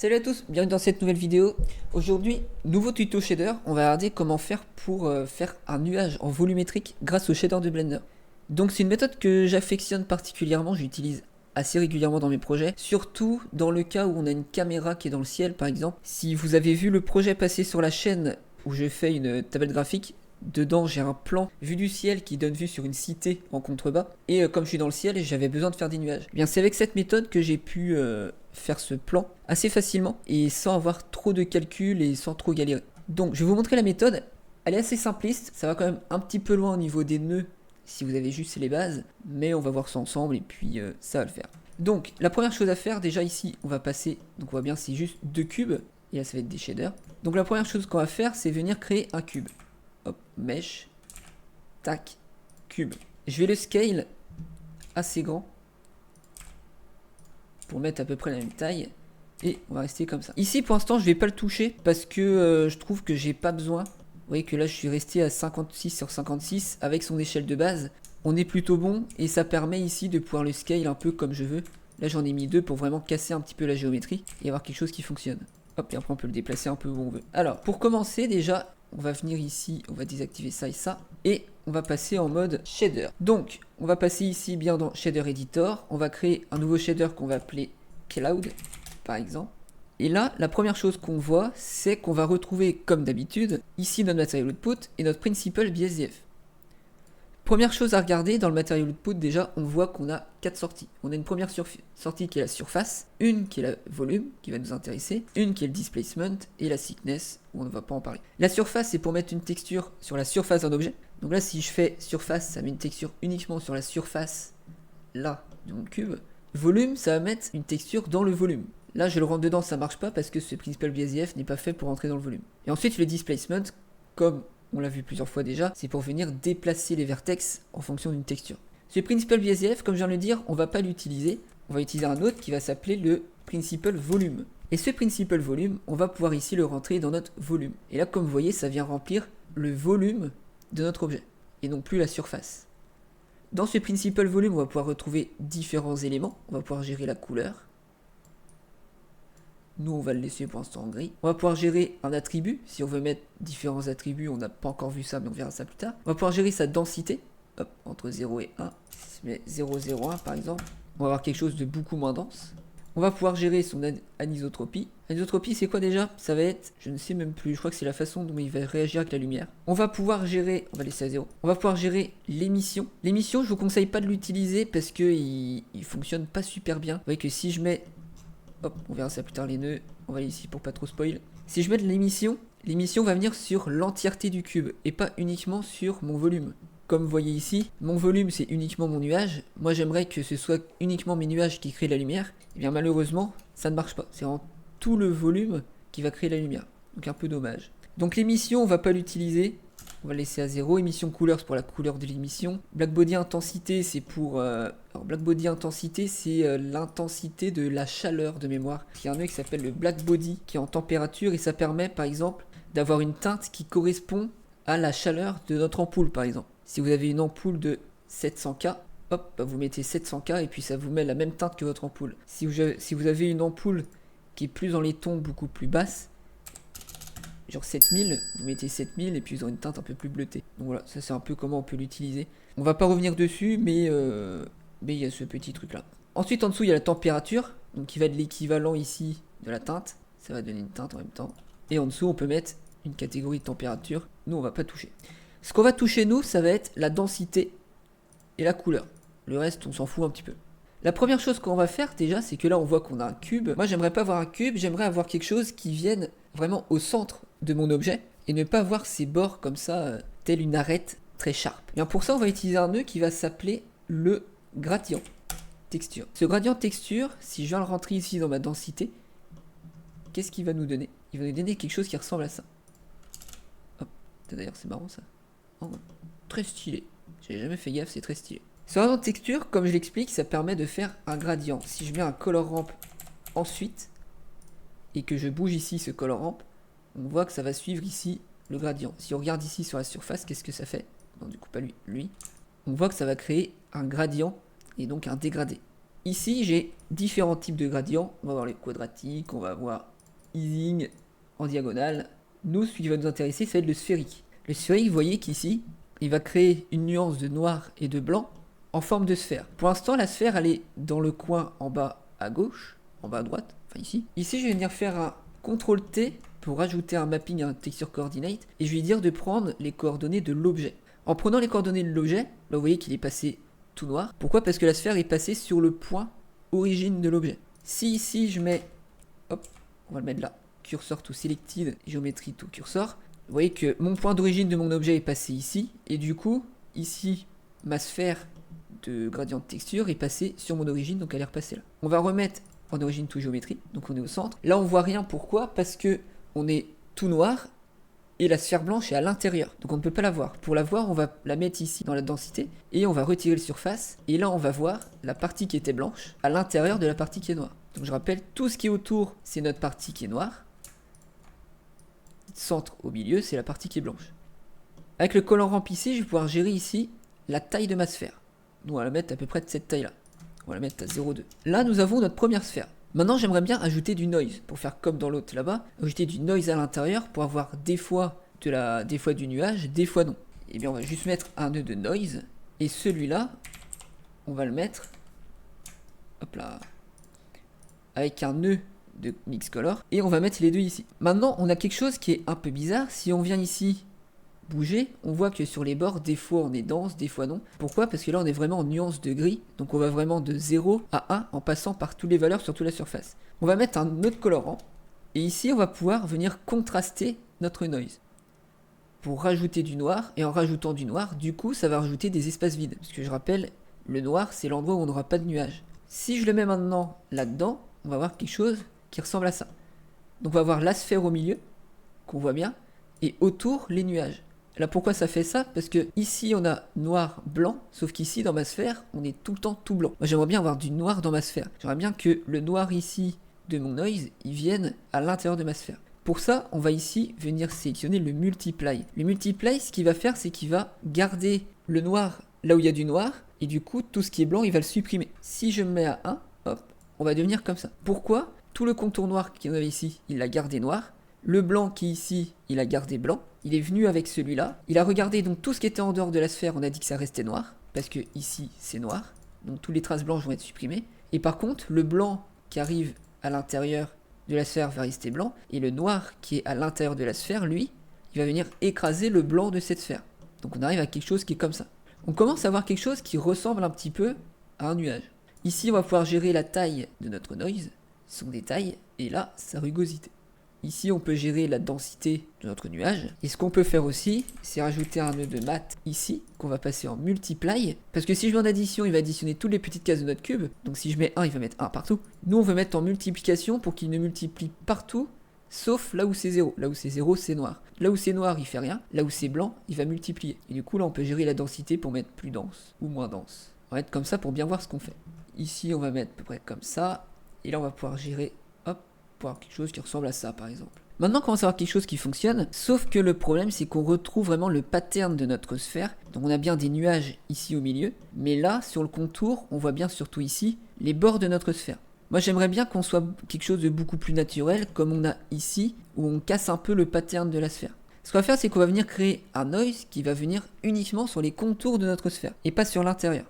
Salut à tous, bienvenue dans cette nouvelle vidéo. Aujourd'hui, nouveau tuto shader, on va regarder comment faire pour faire un nuage en volumétrique grâce au shader de Blender. Donc c'est une méthode que j'affectionne particulièrement, j'utilise assez régulièrement dans mes projets, surtout dans le cas où on a une caméra qui est dans le ciel par exemple. Si vous avez vu le projet passer sur la chaîne où je fais une tablette graphique, dedans j'ai un plan vue du ciel qui donne vue sur une cité en contrebas, et comme je suis dans le ciel, j'avais besoin de faire des nuages. Eh bien c'est avec cette méthode que j'ai pu faire ce plan assez facilement et sans avoir trop de calculs et sans trop galérer. Donc je vais vous montrer la méthode, elle est assez simpliste, ça va quand même un petit peu loin au niveau des nœuds si vous avez juste les bases, mais on va voir ça ensemble et puis ça va le faire. Donc la première chose à faire, déjà ici on va passer, donc on voit bien c'est juste 2 cubes, et là ça va être des shaders. Donc la première chose qu'on va faire c'est venir créer un cube. Hop, mesh, tac, cube. Je vais le scale assez grand pour mettre à peu près la même taille. Et on va rester comme ça. Ici pour l'instant je vais pas le toucher parce que je trouve que j'ai pas besoin. Vous voyez que là je suis resté à 56 sur 56 avec son échelle de base. On est plutôt bon et ça permet ici de pouvoir le scale un peu comme je veux. Là j'en ai mis 2 pour vraiment casser un petit peu la géométrie et avoir quelque chose qui fonctionne. Hop, et après on peut le déplacer un peu où on veut. Alors pour commencer déjà, on va venir ici, on va désactiver ça et ça. Et on va passer en mode shader. Donc on va passer ici bien dans shader editor. On va créer un nouveau shader qu'on va appeler cloud par exemple. Et là, la première chose qu'on voit, c'est qu'on va retrouver, comme d'habitude, ici notre material output et notre principal BSDF. Première chose à regarder, dans le material output, déjà, on voit qu'on a 4 sorties. On a une première sortie qui est la surface, une qui est le volume, qui va nous intéresser, une qui est le displacement, et la thickness, où on ne va pas en parler. La surface, c'est pour mettre une texture sur la surface d'un objet. Donc là, si je fais surface, ça met une texture uniquement sur la surface, là, de mon cube. Volume, ça va mettre une texture dans le volume. Là, je le rentre dedans, ça marche pas parce que ce principal BSDF n'est pas fait pour entrer dans le volume. Et ensuite, le displacement, comme on l'a vu plusieurs fois déjà, c'est pour venir déplacer les vertex en fonction d'une texture. Ce principal BSDF, comme je viens de le dire, on va pas l'utiliser. On va utiliser un autre qui va s'appeler le principal volume. Et ce principal volume, on va pouvoir ici le rentrer dans notre volume. Et là, comme vous voyez, ça vient remplir le volume de notre objet et non plus la surface. Dans ce principal volume, on va pouvoir retrouver différents éléments. On va pouvoir gérer la couleur. Nous, on va le laisser pour l'instant en gris. On va pouvoir gérer un attribut. Si on veut mettre différents attributs, on n'a pas encore vu ça, mais on verra ça plus tard. On va pouvoir gérer sa densité. Hop, entre 0 et 1. Si je mets 0,01 par exemple, on va avoir quelque chose de beaucoup moins dense. On va pouvoir gérer son anisotropie. Anisotropie, c'est quoi déjà? Ça va être, je ne sais même plus, je crois que c'est la façon dont il va réagir avec la lumière. On va pouvoir gérer, on va laisser à 0. On va pouvoir gérer l'émission. L'émission, je vous conseille pas de l'utiliser parce que il fonctionne pas super bien. Vous voyez que si je mets, hop, on verra ça plus tard les nœuds, on va aller ici pour pas trop spoil. Si je mets de l'émission va venir sur l'entièreté du cube et pas uniquement sur mon volume. Comme vous voyez ici, mon volume c'est uniquement mon nuage. Moi j'aimerais que ce soit uniquement mes nuages qui créent la lumière. Et bien malheureusement, ça ne marche pas. C'est vraiment tout le volume qui va créer la lumière. Donc un peu dommage. Donc l'émission, on va pas l'utiliser. On va laisser à 0. Émission couleur, c'est pour la couleur de l'émission. Blackbody intensité, c'est pour... Alors Blackbody intensité, c'est l'intensité de la chaleur de mémoire. Il y a un nœud qui s'appelle le Blackbody, qui est en température, et ça permet par exemple d'avoir une teinte qui correspond à la chaleur de notre ampoule par exemple. Si vous avez une ampoule de 700K, hop, bah vous mettez 700K et puis ça vous met la même teinte que votre ampoule. Si vous avez une ampoule qui est plus dans les tons beaucoup plus basses, genre 7000, vous mettez 7000 et puis vous aurez une teinte un peu plus bleutée. Donc voilà, ça c'est un peu comment on peut l'utiliser. On va pas revenir dessus, mais il y a ce petit truc là. Ensuite en dessous il y a la température, donc qui va être l'équivalent ici de la teinte. Ça va donner une teinte en même temps. Et en dessous on peut mettre une catégorie de température. Nous on va pas toucher. Ce qu'on va toucher nous, ça va être la densité et la couleur. Le reste, on s'en fout un petit peu. La première chose qu'on va faire déjà, c'est que là, on voit qu'on a un cube. Moi, j'aimerais pas avoir un cube, j'aimerais avoir quelque chose qui vienne vraiment au centre de mon objet et ne pas avoir ces bords comme ça, telle une arête très sharp. Bien pour ça, on va utiliser un nœud qui va s'appeler le gradient texture. Ce gradient texture, si je viens le rentrer ici dans ma densité, qu'est-ce qu'il va nous donner? Il va nous donner quelque chose qui ressemble à ça. Hop, d'ailleurs, c'est marrant ça. Oh, très stylé. J'ai jamais fait gaffe, c'est très stylé. Ce gradient de texture, comme je l'explique, ça permet de faire un gradient. Si je mets un color ramp ensuite, et que je bouge ici ce color ramp, on voit que ça va suivre ici le gradient. Si on regarde ici sur la surface, qu'est-ce que ça fait? Non, du coup pas lui. On voit que ça va créer un gradient et donc un dégradé. ici j'ai différents types de gradients. On va voir les quadratiques, on va voir easing en diagonale. Nous, ce qui va nous intéresser, ça va être le sphérique. Le sphérique, vous voyez qu'ici, il va créer une nuance de noir et de blanc en forme de sphère. Pour l'instant, la sphère, elle est dans le coin en bas à gauche, en bas à droite, enfin ici. Ici, je vais venir faire un CTRL-T pour rajouter un mapping à un texture coordinate, et je vais lui dire de prendre les coordonnées de l'objet. En prenant les coordonnées de l'objet, là vous voyez qu'il est passé tout noir. Pourquoi? Parce que la sphère est passée sur le point origine de l'objet. Si ici je mets, hop, on va le mettre là, cursor to selected, géométrie to cursor, vous voyez que mon point d'origine de mon objet est passé ici, et du coup, ici, ma sphère de gradient de texture est passée sur mon origine, donc elle est repassée là. On va remettre en origine to géométrie, donc on est au centre. Là on voit rien, pourquoi? Parce que on est tout noir, et la sphère blanche est à l'intérieur, donc on ne peut pas la voir. Pour la voir, on va la mettre ici dans la densité, et on va retirer le surface, et là on va voir la partie qui était blanche à l'intérieur de la partie qui est noire. Donc je rappelle, tout ce qui est autour, c'est notre partie qui est noire. Centre au milieu, c'est la partie qui est blanche. Avec le colorant ici, je vais pouvoir gérer ici la taille de ma sphère. Nous on va la mettre à peu près de cette taille là. On va la mettre à 0,2. Là nous avons notre première sphère. Maintenant j'aimerais bien ajouter du noise, pour faire comme dans l'autre là-bas, ajouter du noise à l'intérieur pour avoir des fois du nuage, des fois non. Et bien on va juste mettre un nœud de noise, et celui-là, on va le mettre, hop là, avec un nœud de mix color, et on va mettre les deux ici. Maintenant on a quelque chose qui est un peu bizarre, si on vient ici bouger, on voit que sur les bords, des fois on est dense, des fois non. Pourquoi? Parce que là on est vraiment en nuance de gris, donc on va vraiment de 0 à 1 en passant par toutes les valeurs sur toute la surface. On va mettre un autre colorant, et ici on va pouvoir venir contraster notre noise. Pour rajouter du noir, et en rajoutant du noir, du coup ça va rajouter des espaces vides. Parce que je rappelle, le noir c'est l'endroit où on n'aura pas de nuages. Si je le mets maintenant là-dedans, on va voir quelque chose qui ressemble à ça. Donc on va voir la sphère au milieu, qu'on voit bien, et autour les nuages. Là pourquoi ça fait ça? Parce que ici on a noir, blanc, sauf qu'ici dans ma sphère on est tout le temps tout blanc. Moi j'aimerais bien avoir du noir dans ma sphère. J'aimerais bien que le noir ici de mon noise, il vienne à l'intérieur de ma sphère. Pour ça on va ici venir sélectionner le multiply. Le multiply, ce qu'il va faire, c'est qu'il va garder le noir là où il y a du noir, et du coup tout ce qui est blanc il va le supprimer. Si je me mets à 1, hop, on va devenir comme ça. Pourquoi? Tout le contour noir qu'il y avait ici, il l'a gardé noir. Le blanc qui est ici, il a gardé blanc. Il est venu avec celui-là. Il a regardé donc tout ce qui était en dehors de la sphère, on a dit que ça restait noir. Parce que ici, c'est noir. Donc toutes les traces blanches vont être supprimées. Et par contre, le blanc qui arrive à l'intérieur de la sphère va rester blanc. Et le noir qui est à l'intérieur de la sphère, lui, il va venir écraser le blanc de cette sphère. Donc on arrive à quelque chose qui est comme ça. On commence à avoir quelque chose qui ressemble un petit peu à un nuage. Ici, on va pouvoir gérer la taille de notre noise, son détail, et là, sa rugosité. Ici, on peut gérer la densité de notre nuage. Et ce qu'on peut faire aussi, c'est rajouter un nœud de math ici, qu'on va passer en multiply. Parce que si je mets en addition, il va additionner toutes les petites cases de notre cube. Donc si je mets 1, il va mettre 1 partout. Nous, on veut mettre en multiplication pour qu'il ne multiplie partout, sauf là où c'est 0. Là où c'est 0, c'est noir. Là où c'est noir, il fait rien. Là où c'est blanc, il va multiplier. Et du coup, là, on peut gérer la densité pour mettre plus dense ou moins dense. On va mettre comme ça pour bien voir ce qu'on fait. Ici, on va mettre à peu près comme ça. Et là, on va pouvoir gérer, hop, pour avoir quelque chose qui ressemble à ça, par exemple. Maintenant, on commence à avoir quelque chose qui fonctionne, sauf que le problème, c'est qu'on retrouve vraiment le pattern de notre sphère. Donc on a bien des nuages ici au milieu, mais là, sur le contour, on voit bien surtout ici, les bords de notre sphère. Moi, j'aimerais bien qu'on soit quelque chose de beaucoup plus naturel, comme on a ici, où on casse un peu le pattern de la sphère. Ce qu'on va faire, c'est qu'on va venir créer un noise qui va venir uniquement sur les contours de notre sphère, et pas sur l'intérieur.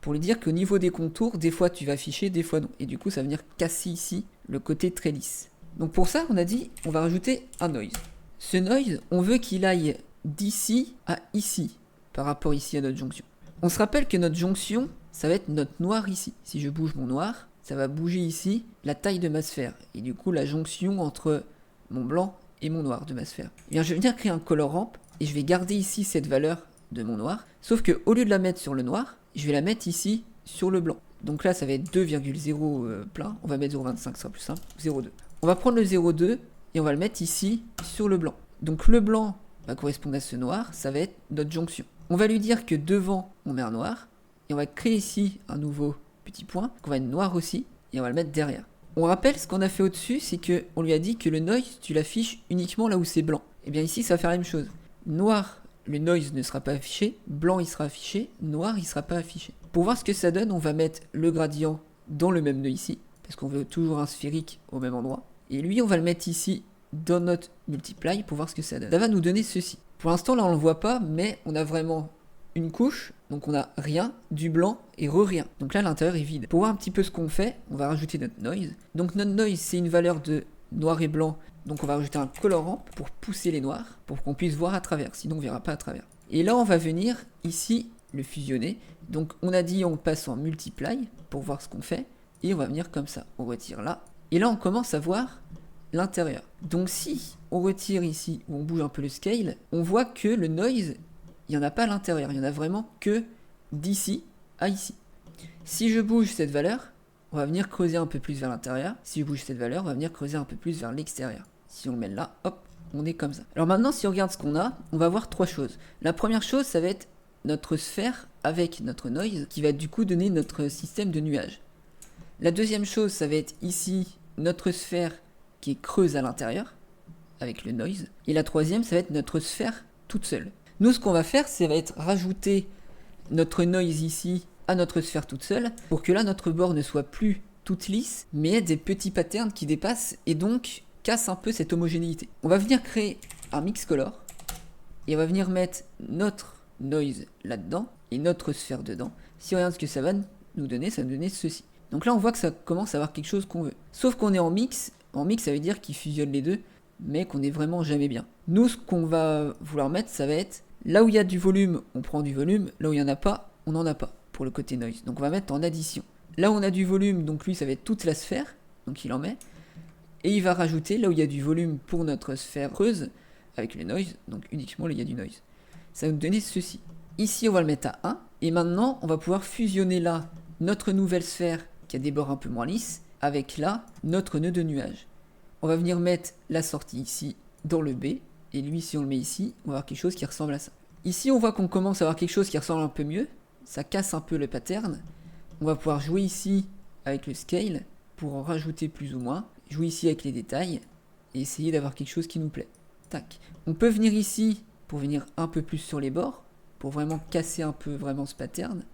Pour lui dire qu'au niveau des contours, des fois tu vas afficher, des fois non. Et du coup, ça va venir casser ici le côté très lisse. Donc pour ça, on a dit, on va rajouter un noise. Ce noise, on veut qu'il aille d'ici à ici, par rapport ici à notre jonction. On se rappelle que notre jonction, ça va être notre noir ici. Si je bouge mon noir, ça va bouger ici la taille de ma sphère. Et du coup, la jonction entre mon blanc et mon noir de ma sphère. Et bien, je vais venir créer un color ramp, et je vais garder ici cette valeur de mon noir. Sauf que au lieu de la mettre sur le noir, je vais la mettre ici sur le blanc. Donc là, ça va être 2,0 plein. On va mettre 0,25, ce sera plus simple. 0,2. On va prendre le 0,2 et on va le mettre ici sur le blanc. Donc le blanc va correspondre à ce noir, ça va être notre jonction. On va lui dire que devant, on met un noir. Et on va créer ici un nouveau petit point, qu'on va mettre noir aussi, et on va le mettre derrière. On rappelle, ce qu'on a fait au-dessus, c'est qu'on lui a dit que le noise, tu l'affiches uniquement là où c'est blanc. Et bien ici, ça va faire la même chose. Noir, le noise ne sera pas affiché. Blanc, il sera affiché. Noir, il ne sera pas affiché. Pour voir ce que ça donne, on va mettre le gradient dans le même nœud ici, parce qu'on veut toujours un sphérique au même endroit. Et lui, on va le mettre ici dans notre multiply pour voir ce que ça donne. Ça va nous donner ceci. Pour l'instant, là, on ne le voit pas, mais on a vraiment une couche, donc on a rien, du blanc et rien. Donc là, l'intérieur est vide. Pour voir un petit peu ce qu'on fait, on va rajouter notre noise. Donc notre noise, c'est une valeur de noir et blanc, donc on va rajouter un colorant pour pousser les noirs, pour qu'on puisse voir à travers, sinon on ne verra pas à travers. Et là, on va venir ici le fusionner. Donc on a dit on passe en multiply pour voir ce qu'on fait, et on va venir comme ça. On retire là, et là on commence à voir l'intérieur. Donc si on retire ici, ou on bouge un peu le scale, on voit que le noise, il n'y en a pas à l'intérieur, il n'y en a vraiment que d'ici à ici. Si je bouge cette valeur, on va venir creuser un peu plus vers l'intérieur. Si je bouge cette valeur, on va venir creuser un peu plus vers l'extérieur. Si on le met là, hop, on est comme ça. Alors maintenant, si on regarde ce qu'on a, on va voir trois choses. La première chose, ça va être notre sphère avec notre noise, qui va du coup donner notre système de nuages. La deuxième chose, ça va être ici, notre sphère qui est creuse à l'intérieur, avec le noise. Et la troisième, ça va être notre sphère toute seule. Nous, ce qu'on va faire, ça va être rajouter notre noise ici à notre sphère toute seule, pour que là, notre bord ne soit plus toute lisse, mais ait des petits patterns qui dépassent, et donc casse un peu cette homogénéité. On va venir créer un mix color, et on va venir mettre notre noise là-dedans, et notre sphère dedans. Si on regarde ce que ça va nous donner, ça va nous donner ceci. Donc là, on voit que ça commence à avoir quelque chose qu'on veut. Sauf qu'on est en mix, ça veut dire qu'il fusionne les deux, mais qu'on est vraiment jamais bien. Nous, ce qu'on va vouloir mettre, ça va être, là où il y a du volume, on prend du volume, là où il n'y en a pas, on n'en a pas, pour le côté noise. Donc on va mettre en addition. Là où on a du volume, donc lui, ça va être toute la sphère, donc il en met, et il va rajouter, là où il y a du volume pour notre sphère creuse, avec le noise, donc uniquement là où il y a du noise. Ça va nous donner ceci. Ici, on va le mettre à 1, et maintenant, on va pouvoir fusionner là, notre nouvelle sphère, qui a des bords un peu moins lisses, avec là, notre nœud de nuage. On va venir mettre la sortie ici, dans le B, et lui, si on le met ici, on va avoir quelque chose qui ressemble à ça. Ici, on voit qu'on commence à avoir quelque chose qui ressemble un peu mieux, ça casse un peu le pattern. On va pouvoir jouer ici avec le scale, pour en rajouter plus ou moins, jouer ici avec les détails, et essayer d'avoir quelque chose qui nous plaît. Tac. On peut venir ici, pour venir un peu plus sur les bords, pour vraiment casser un peu vraiment ce pattern,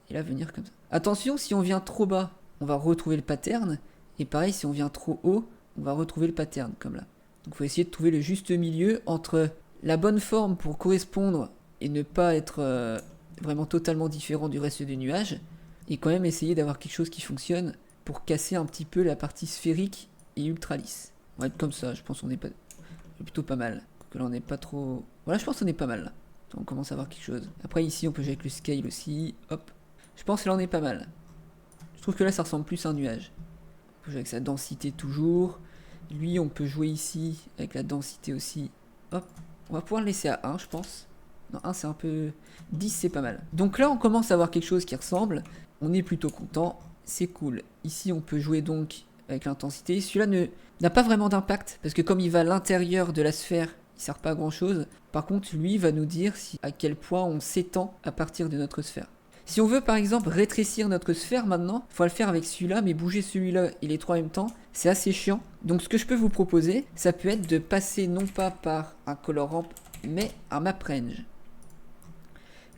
et là venir comme ça. Attention, si on vient trop bas, on va retrouver le pattern, et pareil, si on vient trop haut, on va retrouver le pattern, comme là. Donc il faut essayer de trouver le juste milieu entre la bonne forme pour correspondre et ne pas être vraiment totalement différent du reste du nuage, et quand même essayer d'avoir quelque chose qui fonctionne pour casser un petit peu la partie sphérique et ultra lisse. On va être comme ça, je pense qu'on est plutôt pas mal. Que là on n'est pas trop... Voilà, je pense qu'on est pas mal là. On commence à avoir quelque chose. Après ici on peut jouer avec le scale aussi, hop. Je pense que là on est pas mal. Je trouve que là ça ressemble plus à un nuage. On peut jouer avec sa densité toujours. Lui on peut jouer ici avec la densité aussi, hop. On va pouvoir le laisser à 1 je pense. Non 1 c'est un peu... 10 c'est pas mal. Donc là on commence à avoir quelque chose qui ressemble. On est plutôt content, c'est cool. Ici on peut jouer donc avec l'intensité. Celui-là n'a pas vraiment d'impact, parce que comme il va à l'intérieur de la sphère, il sert pas à grand chose. Par contre, lui va nous dire à quel point on s'étend à partir de notre sphère. Si on veut par exemple rétrécir notre sphère maintenant, il faut le faire avec celui-là, mais bouger celui-là et les trois en même temps, c'est assez chiant. Donc ce que je peux vous proposer, ça peut être de passer non pas par un color ramp, mais un map range.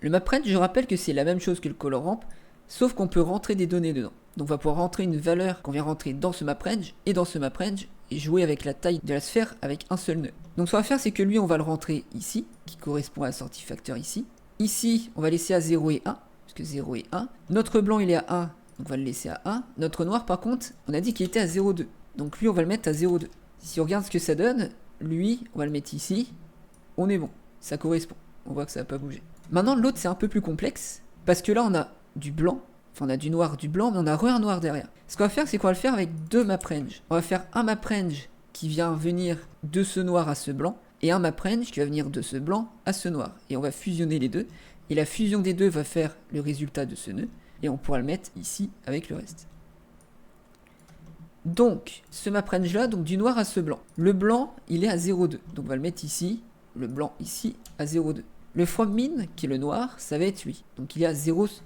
Le map range, je rappelle que c'est la même chose que le color ramp, sauf qu'on peut rentrer des données dedans. Donc on va pouvoir rentrer une valeur qu'on vient rentrer dans ce map range, et dans ce map range, et jouer avec la taille de la sphère avec un seul nœud. Donc ce qu'on va faire, c'est que lui, on va le rentrer ici, qui correspond à la sortie facteur ici. Ici, on va laisser à 0 et 1, parce que 0 et 1. Notre blanc, il est à 1, donc on va le laisser à 1. Notre noir, par contre, on a dit qu'il était à 0,2. Donc lui, on va le mettre à 0,2. Si on regarde ce que ça donne, lui, on va le mettre ici. On est bon, ça correspond. On voit que ça n'a pas bougé. Maintenant, l'autre, c'est un peu plus complexe, parce que là, on a du blanc. Enfin, on a du noir, du blanc, mais on a un noir derrière. Ce qu'on va faire, c'est qu'on va le faire avec deux map range. On va faire un map range qui vient venir de ce noir à ce blanc, et un map range qui va venir de ce blanc à ce noir. Et on va fusionner les deux, et la fusion des deux va faire le résultat de ce nœud, et on pourra le mettre ici avec le reste. Donc, ce map range là, donc du noir à ce blanc. Le blanc, il est à 0,2, donc on va le mettre ici, le blanc ici, à 0,2. Le from min, qui est le noir, ça va être lui, donc il est à 0,12.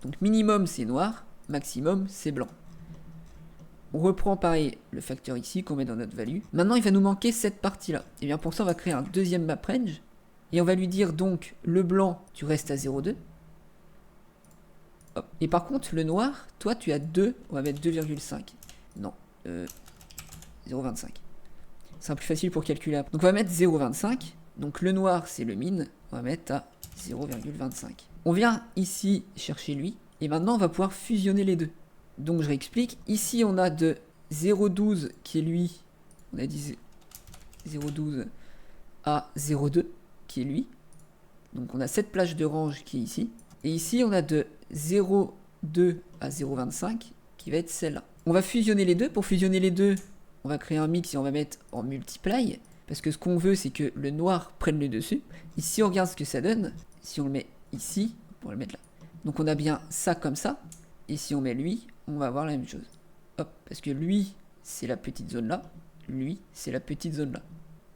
Donc minimum c'est noir, maximum c'est blanc. On reprend pareil le facteur ici qu'on met dans notre value. Maintenant il va nous manquer cette partie là. Et bien pour ça on va créer un deuxième map range. Et on va lui dire donc le blanc tu restes à 0,2. Hop. Et par contre, le noir, toi, tu as 2. On va mettre 2,5. Non. 0,25. C'est plus facile pour calculer après. Donc on va mettre 0,25. Donc le noir, c'est le min. On va mettre à 0,25. On vient ici chercher lui. Et maintenant, on va pouvoir fusionner les deux. Donc je réexplique. Ici, on a de 0,12 qui est lui. On a dit 0,12 à 0,2 qui est lui. Donc on a cette plage de range qui est ici. Et ici, on a de 0,2 à 0,25 qui va être celle-là. On va fusionner les deux. Pour fusionner les deux, on va créer un mix et on va mettre en multiply. Parce que ce qu'on veut, c'est que le noir prenne le dessus. Ici, on regarde ce que ça donne. Si on le met ici, on va le mettre là. Donc on a bien ça comme ça. Et si on met lui, on va avoir la même chose. Hop, parce que lui, c'est la petite zone là. Lui, c'est la petite zone là.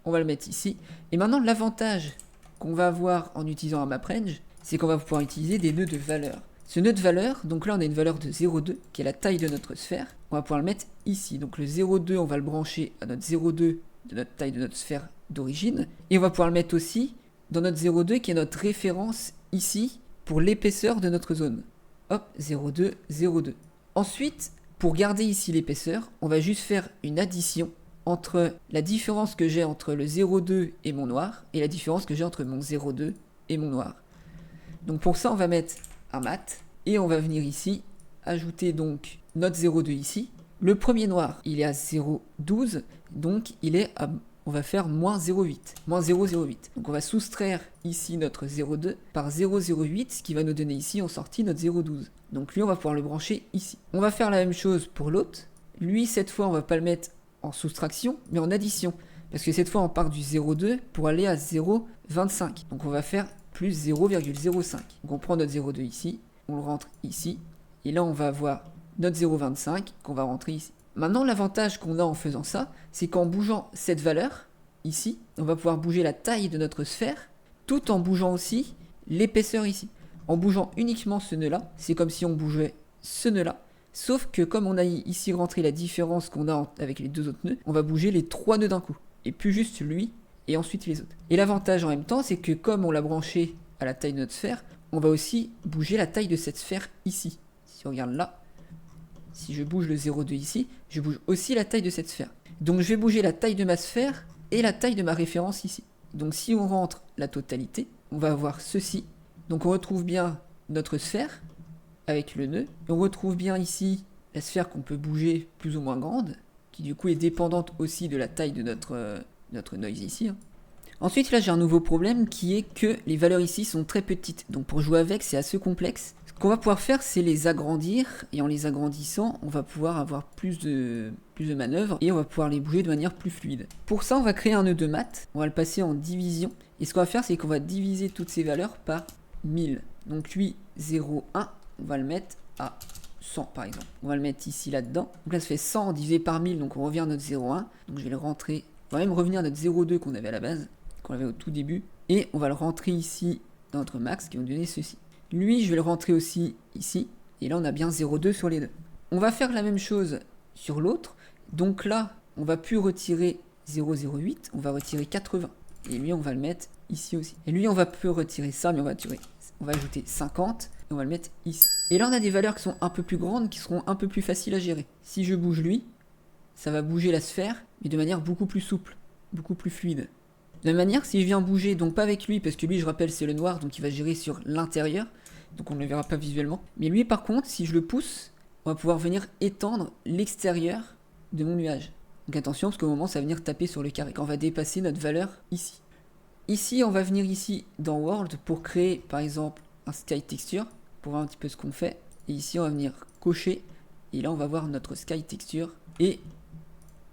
On va le mettre ici. Et maintenant, l'avantage qu'on va avoir en utilisant un MapRange, c'est qu'on va pouvoir utiliser des nœuds de valeur. Ce nœud de valeur, donc là on a une valeur de 0,2 qui est la taille de notre sphère. On va pouvoir le mettre ici. Donc le 0,2, on va le brancher à notre 0,2 de notre taille de notre sphère d'origine. Et on va pouvoir le mettre aussi dans notre 0,2 qui est notre référence ici pour l'épaisseur de notre zone. Hop, 0,2, 0,2. Ensuite, pour garder ici l'épaisseur, on va juste faire une addition entre la différence que j'ai entre le 0,2 et mon noir et la différence que j'ai entre mon 0,2 et mon noir. Donc pour ça, on va mettre un mat et on va venir ici ajouter donc notre 0,2 ici. Le premier noir, il est à 0,12, donc il est à, on va faire moins 0,8, moins 0,08. Donc on va soustraire ici notre 0,2 par 0,08, ce qui va nous donner ici en sortie notre 0,12. Donc lui, on va pouvoir le brancher ici. On va faire la même chose pour l'autre. Lui, cette fois, on va pas le mettre en soustraction, mais en addition. Parce que cette fois, on part du 0,2 pour aller à 0,25. Donc on va faire plus 0,05. Donc on prend notre 0,2 ici, on le rentre ici, et là on va avoir notre 0,25 qu'on va rentrer ici. Maintenant, l'avantage qu'on a en faisant ça, c'est qu'en bougeant cette valeur, ici, on va pouvoir bouger la taille de notre sphère, tout en bougeant aussi l'épaisseur ici. En bougeant uniquement ce nœud-là, c'est comme si on bougeait ce nœud-là, sauf que comme on a ici rentré la différence qu'on a avec les deux autres nœuds, on va bouger les trois nœuds d'un coup, et plus juste lui, et ensuite les autres. Et l'avantage en même temps, c'est que comme on l'a branché à la taille de notre sphère, on va aussi bouger la taille de cette sphère ici. Si on regarde là, si je bouge le 0,2 ici, je bouge aussi la taille de cette sphère. Donc je vais bouger la taille de ma sphère et la taille de ma référence ici. Donc si on rentre la totalité, on va avoir ceci. Donc on retrouve bien notre sphère avec le nœud. Et on retrouve bien ici la sphère qu'on peut bouger plus ou moins grande, qui du coup est dépendante aussi de la taille de notre noise ici. Ensuite là j'ai un nouveau problème qui est que les valeurs ici sont très petites. Donc pour jouer avec c'est assez complexe. Ce qu'on va pouvoir faire, c'est les agrandir, et en les agrandissant, on va pouvoir avoir plus de manœuvres, et on va pouvoir les bouger de manière plus fluide. Pour ça, on va créer un nœud de maths, on va le passer en division, et ce qu'on va faire, c'est qu'on va diviser toutes ces valeurs par 1000. Donc lui, 0,1, on va le mettre à 100 par exemple. On va le mettre ici là-dedans. Donc là, ça fait 100 divisé par 1000, donc on revient à notre 0,1. Donc je vais le rentrer, on va même revenir à notre 0,2 qu'on avait à la base, qu'on avait au tout début, et on va le rentrer ici dans notre max, qui va nous donner ceci. Lui, je vais le rentrer aussi ici. Et là, on a bien 0,2 sur les deux. On va faire la même chose sur l'autre. Donc là, on va plus retirer 0,08. On va retirer 80. Et lui, on va le mettre ici aussi. Et lui, on va plus retirer ça, mais on va ajouter 50. Et on va le mettre ici. Et là, on a des valeurs qui sont un peu plus grandes, qui seront un peu plus faciles à gérer. Si je bouge lui, ça va bouger la sphère, mais de manière beaucoup plus souple, beaucoup plus fluide. De la même manière, si je viens bouger, donc pas avec lui, parce que lui, je rappelle, c'est le noir, donc il va gérer sur l'intérieur, donc on ne le verra pas visuellement. Mais lui, par contre, si je le pousse, on va pouvoir venir étendre l'extérieur de mon nuage. Donc attention, parce qu'au moment, ça va venir taper sur le carré, quand on va dépasser notre valeur ici. Ici, on va venir ici dans World pour créer, par exemple, un Sky Texture, pour voir un petit peu ce qu'on fait. Et ici, on va venir cocher, et là, on va voir notre Sky Texture, et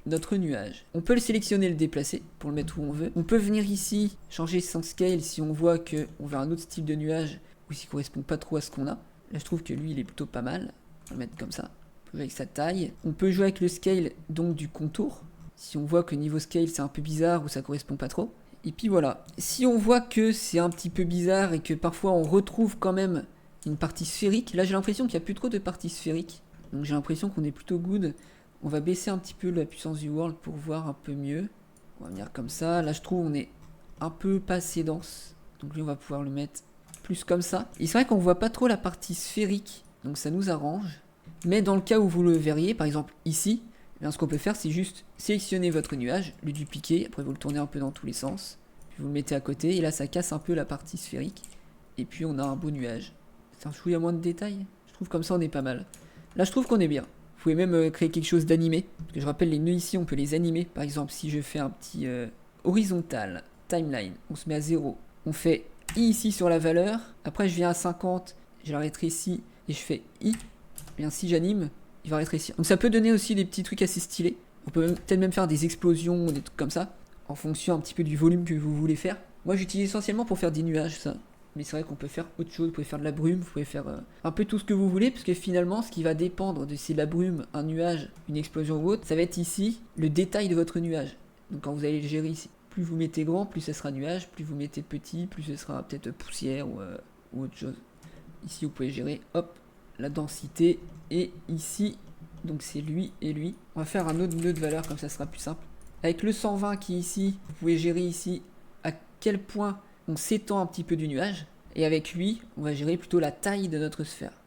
notre nuage. On peut le sélectionner et le déplacer pour le mettre où on veut. On peut venir ici, changer son scale si on voit qu'on veut un autre style de nuage ou s'il ne correspond pas trop à ce qu'on a. Là, je trouve que lui, il est plutôt pas mal. On va le mettre comme ça. On peut jouer avec sa taille. On peut jouer avec le scale donc du contour. Si on voit que niveau scale, c'est un peu bizarre ou ça correspond pas trop. Et puis voilà. Si on voit que c'est un petit peu bizarre et que parfois on retrouve quand même une partie sphérique, là j'ai l'impression qu'il n'y a plus trop de parties sphériques. Donc j'ai l'impression qu'on est plutôt good. On va baisser un petit peu la puissance du world pour voir un peu mieux. On va venir comme ça. Là, je trouve on est un peu pas assez dense. Donc lui, on va pouvoir le mettre plus comme ça. Et c'est vrai qu'on voit pas trop la partie sphérique donc ça nous arrange. Mais dans le cas où vous le verriez, par exemple ici, eh bien, ce qu'on peut faire, c'est juste sélectionner votre nuage, le dupliquer, après vous le tournez un peu dans tous les sens, puis vous le mettez à côté, et là ça casse un peu la partie sphérique, et puis on a un beau nuage. C'est un chouïa moins de détails, je trouve comme ça on est pas mal. Là je trouve qu'on est bien. Vous pouvez même créer quelque chose d'animé, parce que je rappelle les nœuds ici on peut les animer, par exemple si je fais un petit horizontal, timeline, on se met à 0, on fait I ici sur la valeur, après je viens à 50, je la rétrécis, et je fais I, bien si j'anime, il va rétrécir. Donc ça peut donner aussi des petits trucs assez stylés. On peut peut-être même faire des explosions, des trucs comme ça, en fonction un petit peu du volume que vous voulez faire. Moi j'utilise essentiellement pour faire des nuages ça. Mais c'est vrai qu'on peut faire autre chose, vous pouvez faire de la brume, vous pouvez faire un peu tout ce que vous voulez, parce que finalement ce qui va dépendre de si la brume, un nuage, une explosion ou autre, ça va être ici le détail de votre nuage. Donc quand vous allez le gérer ici, plus vous mettez grand, plus ce sera nuage, plus vous mettez petit, plus ce sera peut-être poussière ou autre chose. Ici vous pouvez gérer, hop, la densité, et ici, donc c'est lui et lui. On va faire un autre nœud de valeur, comme ça sera plus simple. Avec le 120 qui est ici, vous pouvez gérer ici à quel point on s'étend un petit peu du nuage. Et avec lui, on va gérer plutôt la taille de notre sphère.